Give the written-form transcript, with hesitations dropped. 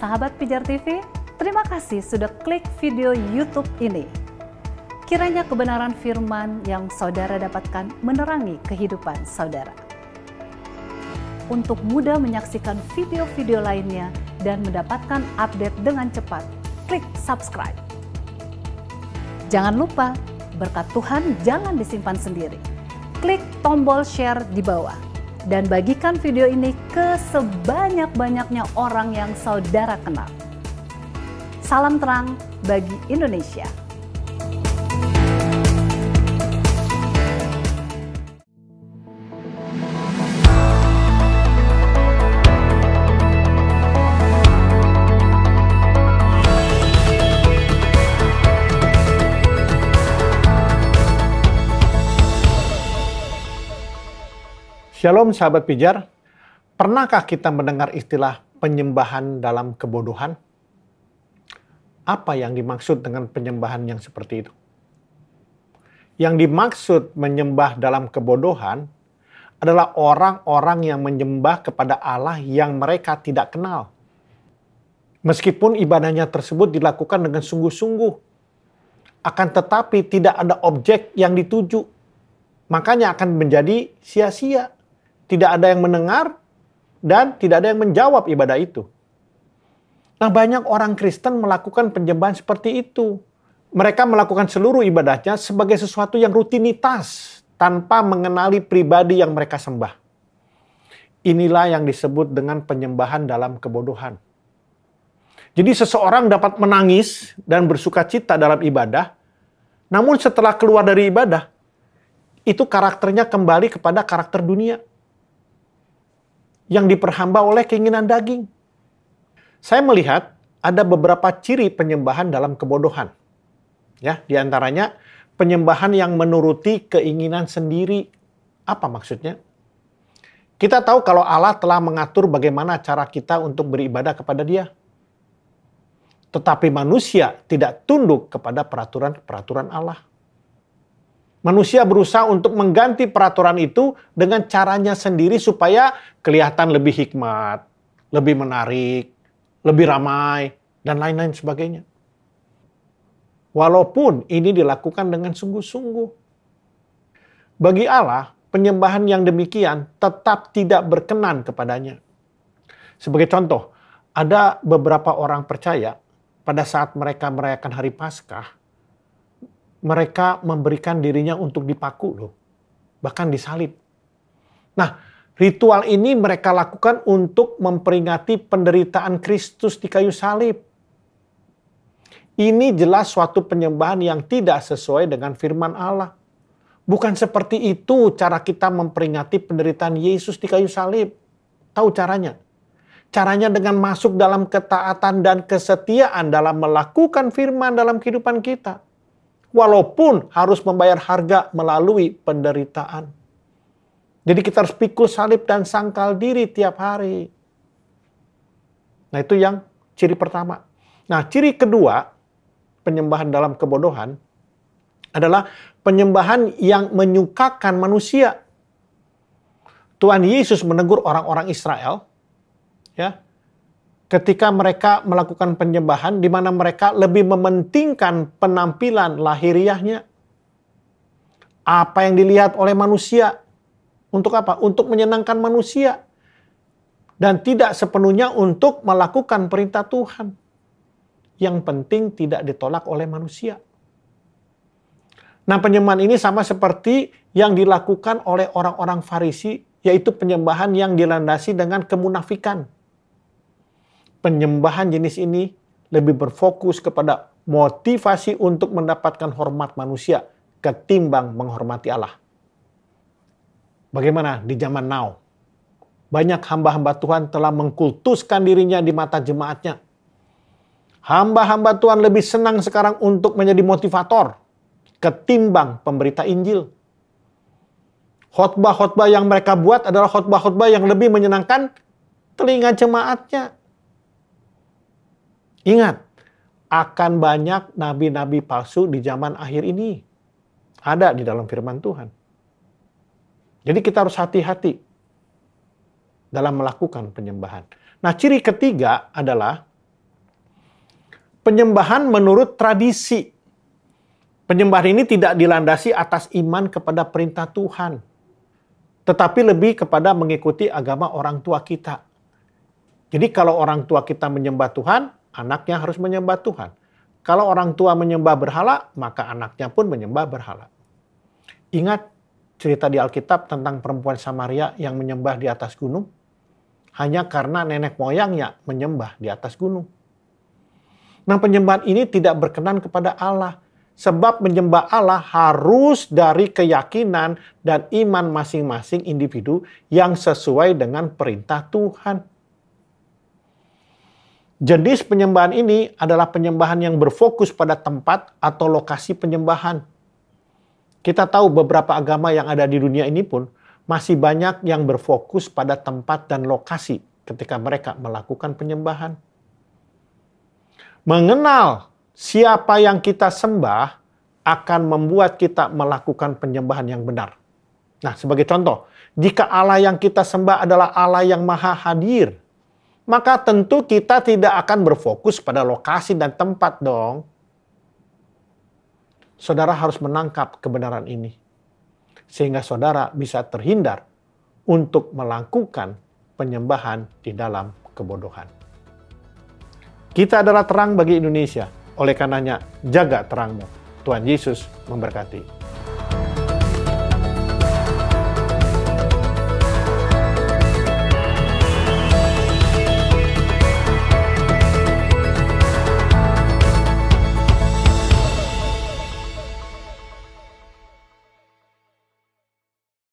sahabat Pijar TV, terima kasih sudah klik video YouTube ini. Kiranya kebenaran firman yang saudara dapatkan menerangi kehidupan saudara. Untuk mudah menyaksikan video-video lainnya dan mendapatkan update dengan cepat, klik subscribe. Jangan lupa, berkat Tuhan jangan disimpan sendiri. Klik tombol share di bawah. Dan bagikan video ini ke sebanyak-banyaknya orang yang saudara kenal. Salam terang bagi Indonesia. Shalom sahabat pijar, pernahkah kita mendengar istilah penyembahan dalam kebodohan? Apa yang dimaksud dengan penyembahan yang seperti itu? Yang dimaksud menyembah dalam kebodohan adalah orang-orang yang menyembah kepada Allah yang mereka tidak kenal. Meskipun ibadahnya tersebut dilakukan dengan sungguh-sungguh, akan tetapi tidak ada objek yang dituju, makanya akan menjadi sia-sia. Tidak ada yang mendengar dan tidak ada yang menjawab ibadah itu. Nah, banyak orang Kristen melakukan penyembahan seperti itu. Mereka melakukan seluruh ibadahnya sebagai sesuatu yang rutinitas tanpa mengenali pribadi yang mereka sembah. Inilah yang disebut dengan penyembahan dalam kebodohan. Jadi seseorang dapat menangis dan bersukacita dalam ibadah, namun setelah keluar dari ibadah, itu karakternya kembali kepada karakter dunia yang diperhamba oleh keinginan daging. Saya melihat ada beberapa ciri penyembahan dalam kebodohan. Ya, di antaranya penyembahan yang menuruti keinginan sendiri. Apa maksudnya? Kita tahu kalau Allah telah mengatur bagaimana cara kita untuk beribadah kepada Dia. Tetapi manusia tidak tunduk kepada peraturan-peraturan Allah. Manusia berusaha untuk mengganti peraturan itu dengan caranya sendiri supaya kelihatan lebih hikmat, lebih menarik, lebih ramai, dan lain-lain sebagainya. Walaupun ini dilakukan dengan sungguh-sungguh. Bagi Allah, penyembahan yang demikian tetap tidak berkenan kepadanya. Sebagai contoh, ada beberapa orang percaya pada saat mereka merayakan hari Paskah, mereka memberikan dirinya untuk dipaku loh. Bahkan disalib. Nah, ritual ini mereka lakukan untuk memperingati penderitaan Kristus di kayu salib. Ini jelas suatu penyembahan yang tidak sesuai dengan firman Allah. Bukan seperti itu cara kita memperingati penderitaan Yesus di kayu salib. Tahu caranya? Caranya dengan masuk dalam ketaatan dan kesetiaan dalam melakukan firman dalam kehidupan kita. Walaupun harus membayar harga melalui penderitaan. Jadi kita harus pikul salib dan sangkal diri tiap hari. Nah, itu yang ciri pertama. Nah, ciri kedua, penyembahan dalam kebodohan, adalah penyembahan yang menyukakan manusia. Tuhan Yesus menegur orang-orang Israel, ya, ketika mereka melakukan penyembahan di mana mereka lebih mementingkan penampilan lahiriahnya. Apa yang dilihat oleh manusia. Untuk apa? Untuk menyenangkan manusia. Dan tidak sepenuhnya untuk melakukan perintah Tuhan. Yang penting tidak ditolak oleh manusia. Nah, penyembahan ini sama seperti yang dilakukan oleh orang-orang Farisi, yaitu penyembahan yang dilandasi dengan kemunafikan. Penyembahan jenis ini lebih berfokus kepada motivasi untuk mendapatkan hormat manusia ketimbang menghormati Allah. Bagaimana di zaman now? Banyak hamba-hamba Tuhan telah mengkultuskan dirinya di mata jemaatnya. Hamba-hamba Tuhan lebih senang sekarang untuk menjadi motivator ketimbang pemberita Injil. Khotbah-khotbah yang mereka buat adalah khotbah-khotbah yang lebih menyenangkan telinga jemaatnya. Ingat, akan banyak nabi-nabi palsu di zaman akhir ini. Ada di dalam firman Tuhan. Jadi kita harus hati-hati dalam melakukan penyembahan. Nah, ciri ketiga adalah Penyembahan menurut tradisi. Penyembahan ini tidak dilandasi atas iman kepada perintah Tuhan, tetapi lebih kepada mengikuti agama orang tua kita. Jadi kalau orang tua kita menyembah Tuhan, anaknya harus menyembah Tuhan. Kalau orang tua menyembah berhala, maka anaknya pun menyembah berhala. Ingat cerita di Alkitab tentang perempuan Samaria yang menyembah di atas gunung? Hanya karena nenek moyangnya menyembah di atas gunung. Nah, penyembahan ini tidak berkenan kepada Allah. Sebab menyembah Allah harus dari keyakinan dan iman masing-masing individu yang sesuai dengan perintah Tuhan. Jenis penyembahan ini adalah penyembahan yang berfokus pada tempat atau lokasi penyembahan. Kita tahu beberapa agama yang ada di dunia ini pun masih banyak yang berfokus pada tempat dan lokasi ketika mereka melakukan penyembahan. Mengenal siapa yang kita sembah akan membuat kita melakukan penyembahan yang benar. Nah, sebagai contoh, jika Allah yang kita sembah adalah Allah yang maha hadir, maka tentu kita tidak akan berfokus pada lokasi dan tempat dong. Saudara harus menangkap kebenaran ini, sehingga saudara bisa terhindar untuk melakukan penyembahan di dalam kebodohan. Kita adalah terang bagi Indonesia, oleh karenanya jaga terangmu. Tuhan Yesus memberkati.